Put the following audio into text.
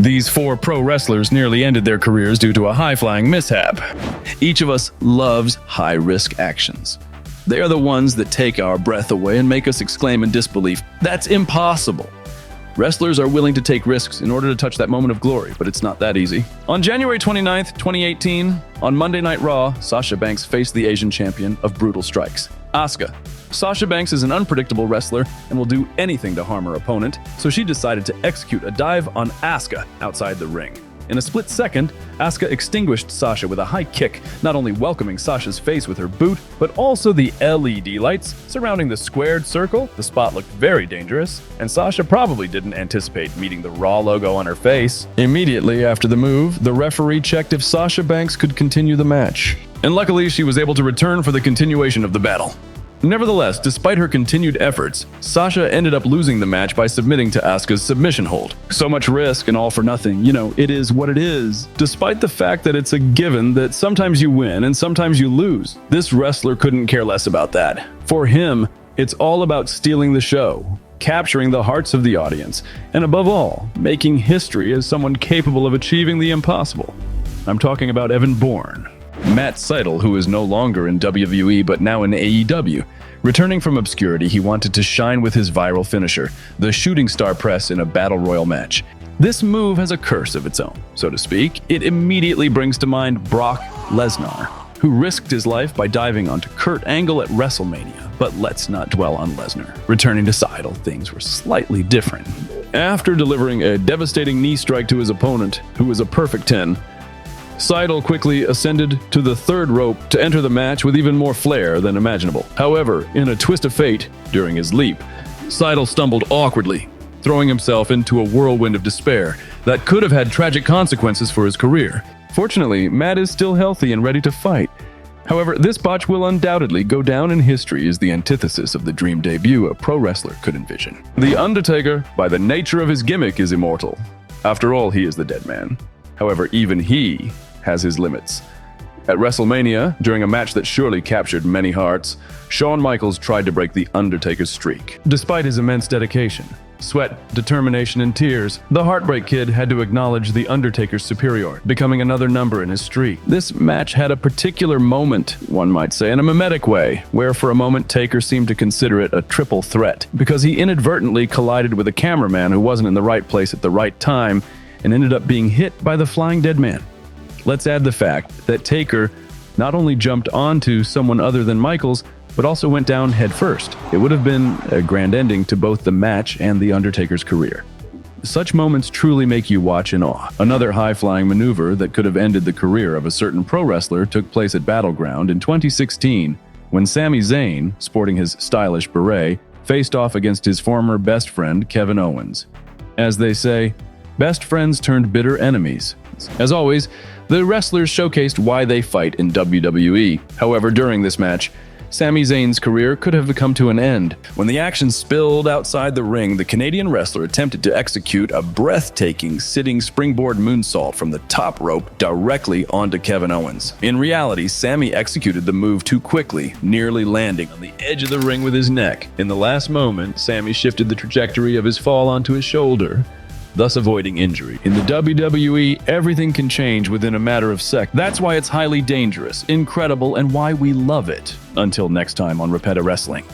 These 4 pro wrestlers nearly ended their careers due to a high-flying mishap. Each of us loves high-risk actions. They are the ones that take our breath away and make us exclaim in disbelief, "That's impossible!" Wrestlers are willing to take risks in order to touch that moment of glory, but it's not that easy. On January 29th, 2018, on Monday Night Raw, Sasha Banks faced the Asian champion of brutal strikes, Asuka. Sasha Banks is an unpredictable wrestler and will do anything to harm her opponent, so she decided to execute a dive on Asuka outside the ring. In a split second, Asuka extinguished Sasha with a high kick, not only welcoming Sasha's face with her boot, but also the LED lights surrounding the squared circle. The spot looked very dangerous, and Sasha probably didn't anticipate meeting the Raw logo on her face. Immediately after the move, the referee checked if Sasha Banks could continue the match. And luckily, she was able to return for the continuation of the battle. Nevertheless, despite her continued efforts, Sasha ended up losing the match by submitting to Asuka's submission hold. So much risk and all for nothing. It is what it is. Despite the fact that it's a given that sometimes you win and sometimes you lose, this wrestler couldn't care less about that. For him, it's all about stealing the show, capturing the hearts of the audience, and above all, making history as someone capable of achieving the impossible. I'm talking about Evan Bourne. Matt Sydal, who is no longer in WWE but now in AEW. Returning from obscurity, he wanted to shine with his viral finisher, the shooting star press in a battle royal match. This move has a curse of its own, so to speak. It immediately brings to mind Brock Lesnar, who risked his life by diving onto Kurt Angle at WrestleMania. But let's not dwell on Lesnar. Returning to Sydal, things were slightly different. After delivering a devastating knee strike to his opponent, who was a perfect 10, Sydal quickly ascended to the 3rd rope to enter the match with even more flair than imaginable. However, in a twist of fate, during his leap, Sydal stumbled awkwardly, throwing himself into a whirlwind of despair that could have had tragic consequences for his career. Fortunately, Matt is still healthy and ready to fight. However, this botch will undoubtedly go down in history as the antithesis of the dream debut a pro wrestler could envision. The Undertaker, by the nature of his gimmick, is immortal. After all, he is the dead man. However, even he has his limits. At WrestleMania, during a match that surely captured many hearts, Shawn Michaels tried to break the Undertaker's streak. Despite his immense dedication, sweat, determination, and tears, the Heartbreak Kid had to acknowledge the Undertaker's superiority, becoming another number in his streak. This match had a particular moment, one might say, in a mimetic way, where for a moment Taker seemed to consider it a triple threat, because he inadvertently collided with a cameraman who wasn't in the right place at the right time and ended up being hit by the Flying Dead Man. Let's add the fact that Taker not only jumped onto someone other than Michaels, but also went down headfirst. It would have been a grand ending to both the match and The Undertaker's career. Such moments truly make you watch in awe. Another high-flying maneuver that could have ended the career of a certain pro wrestler took place at Battleground in 2016, when Sami Zayn, sporting his stylish beret, faced off against his former best friend, Kevin Owens. As they say, best friends turned bitter enemies. As always, the wrestlers showcased why they fight in WWE. However, during this match, Sami Zayn's career could have come to an end. When the action spilled outside the ring, the Canadian wrestler attempted to execute a breathtaking sitting springboard moonsault from the top rope directly onto Kevin Owens. In reality, Sami executed the move too quickly, nearly landing on the edge of the ring with his neck. In the last moment, Sami shifted the trajectory of his fall onto his shoulder, thus avoiding injury. In the WWE, everything can change within a matter of seconds. That's why it's highly dangerous, incredible, and why we love it. Until next time on Repeta Wrestling.